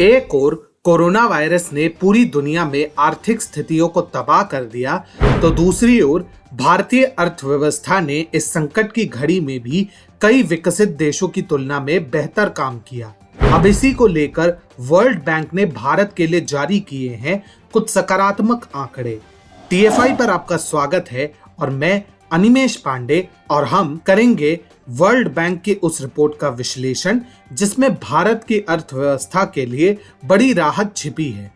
एक ओर corona virus ने पूरी दुनिया में आर्थिक स्थितियों को तबाह कर दिया, तो दूसरी ओर भारतीय अर्थव्यवस्था ने इस संकट की घड़ी में भी कई विकसित देशों की तुलना में बेहतर काम किया। अब इसी को लेकर वर्ल्ड बैंक ने भारत के लिए जारी किए हैं कुछ सकारात्मक आंकड़े। TFI पर आपका स्वागत है और मैं अनिमेश पांडे, और हम करेंगे वर्ल्ड बैंक की उस रिपोर्ट का विश्लेषण जिसमें भारत की अर्थव्यवस्था के लिए बड़ी राहत छिपी है।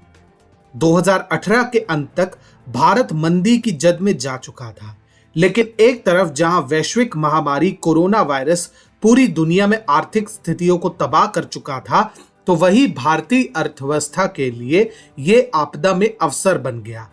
2018 के अंत तक भारत मंदी की जद में जा चुका था, लेकिन एक तरफ जहां वैश्विक महामारी कोरोना वायरस पूरी दुनिया में आर्थिक स्थितियों को तबाह कर चुका था, तो वही भारतीय अर्थव्यवस्था के लिए ये आपदा में अवसर बन गया।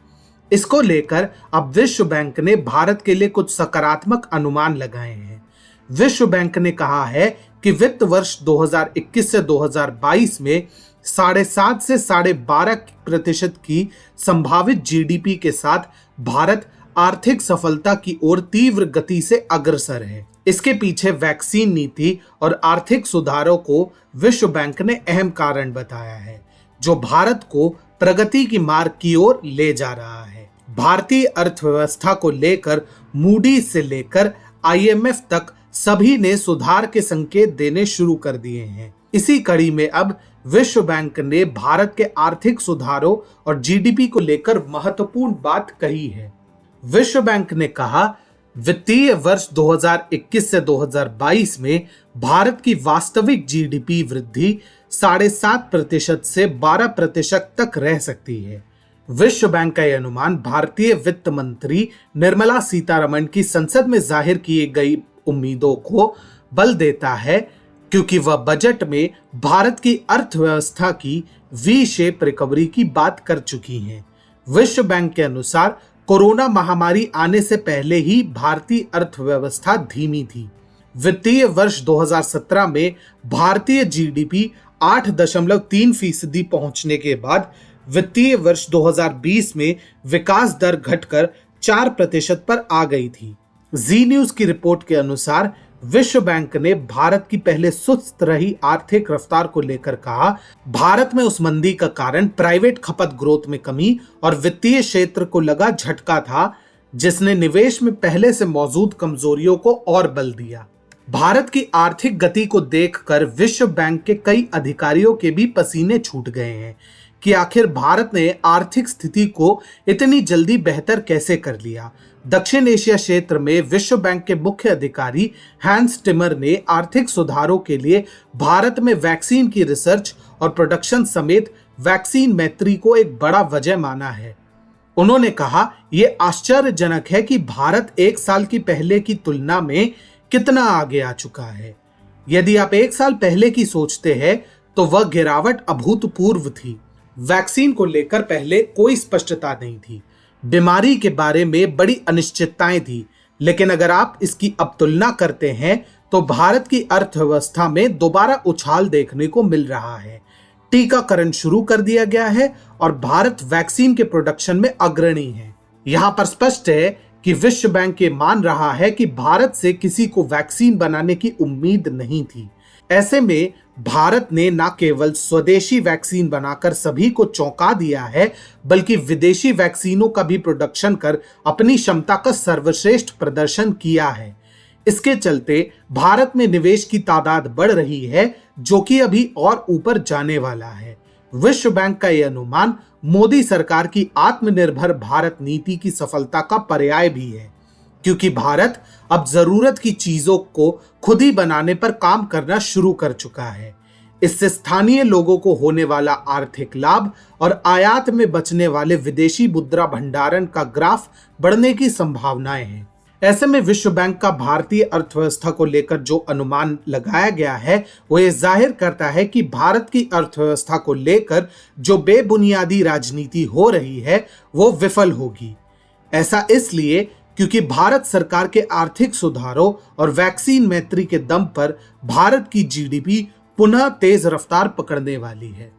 इसको लेकर अब विश्व बैंक ने भारत के लिए कुछ सकारात्मक अनुमान लगाए हैं। विश्व बैंक ने कहा है कि वित्त वर्ष 2021 से 2022 में 7.5 से 12.5% की संभावित GDP के साथ भारत आर्थिक सफलता की ओर तीव्र गति से अग्रसर है। इसके पीछे वैक्सीन नीति और आर्थिक सुधारों को विश्व बैंक ने अहम कारण बताया है, जो भारत को प्रगति की मार्ग की ओर ले जा रहा है। भारतीय अर्थव्यवस्था को लेकर मूडीज से लेकर IMF तक सभी ने सुधार के संकेत देने शुरू कर दिए हैं। इसी कड़ी में अब विश्व बैंक ने भारत के आर्थिक सुधारों और GDP को लेकर महत्वपूर्ण बात कही है। विश्व बैंक ने कहा, वित्तीय वर्ष 2021 से 2022 में भारत की वास्तविक GDP वृद्धि 7.5% से 12% तक रह सकती है। विश्व बैंक का यह अनुमान भारतीय वित्त मंत्री निर्मला सीतारमण की संसद में जाहिर की गई उम्मीदों को बल देता है, क्योंकि वह बजट में भारत की अर्थव्यवस्था की V शेप रिकवरी की बात कर चुकी हैं। विश्व बैंक के अनुसार कोरोना महामारी आने से पहले ही भारतीय अर्थव्यवस्था धीमी थी। वित्तीय वर्ष 2017 में भारतीय GDP 8.3% पहुंचने के बाद वित्तीय वर्ष 2020 में विकास दर घटकर 4% पर आ गई थी। जी न्यूज की रिपोर्ट के अनुसार विश्व बैंक ने भारत की पहले सुस्त रही आर्थिक रफ्तार को लेकर कहा, भारत में उस मंदी का कारण प्राइवेट खपत ग्रोथ में कमी और वित्तीय क्षेत्र को लगा झटका था, जिसने निवेश में पहले से मौजूद कमजोरियों को और बल दिया। भारत की आर्थिक गति को देखकर विश्व बैंक के कई अधिकारियों के भी पसीने छूट गए हैं कि आखिर भारत ने आर्थिक स्थिति को इतनी जल्दी बेहतर कैसे कर लिया। दक्षिण एशिया क्षेत्र में विश्व बैंक के मुख्य अधिकारी हैंस टिमर ने आर्थिक सुधारों के लिए भारत में वैक्सीन की रिसर्च और प्रोडक्शन समेत वैक्सीन मैत्री को एक बड़ा वजह माना है। उन्होंने कहा, यह आश्चर्यजनक है कि भारत एक साल की पहले की तुलना में कितना आगे आ चुका है। यदि आप एक साल पहले की सोचते हैं तो वह गिरावट अभूतपूर्व थी। वैक्सीन को लेकर पहले कोई स्पष्टता नहीं थी, बीमारी के बारे में बड़ी अनिश्चितताएं थी, लेकिन अगर आप इसकी अब तुलना करते हैं तो भारत की अर्थव्यवस्था में दोबारा उछाल देखने को मिल रहा है। टीकाकरण शुरू कर दिया गया है और भारत वैक्सीन के प्रोडक्शन में अग्रणी है। यहां पर स्पष्ट है कि विश्व बैंक ये मान रहा है कि भारत से किसी को वैक्सीन बनाने की उम्मीद नहीं थी। ऐसे में भारत ने न केवल स्वदेशी वैक्सीन बनाकर सभी को चौंका दिया है, बल्कि विदेशी वैक्सीनों का भी प्रोडक्शन कर अपनी क्षमता का सर्वश्रेष्ठ प्रदर्शन किया है। इसके चलते भारत में निवेश की तादाद बढ़ रही है, जो कि अभी और ऊपर जाने वाला है। विश्व बैंक का यह अनुमान मोदी सरकार की आत्मनिर्भर भारत नीति की सफलता का पर्याय भी है, क्योंकि भारत अब जरूरत की चीजों को खुद ही बनाने पर काम करना शुरू कर चुका है। इससे स्थानीय लोगों को होने वाला आर्थिक लाभ और आयात में बचने वाले विदेशी मुद्रा भंडारण का ग्राफ बढ़ने की संभावनाएं हैं। ऐसे में विश्व बैंक का भारतीय अर्थव्यवस्था को लेकर जो अनुमान लगाया गया है, वो ये जाहिर करता है कि भारत की अर्थव्यवस्था को लेकर जो बेबुनियादी राजनीति हो रही है वो विफल होगी। ऐसा इसलिए क्योंकि भारत सरकार के आर्थिक सुधारों और वैक्सीन मैत्री के दम पर भारत की GDP पुनः तेज रफ्तार पकड़ने वाली है।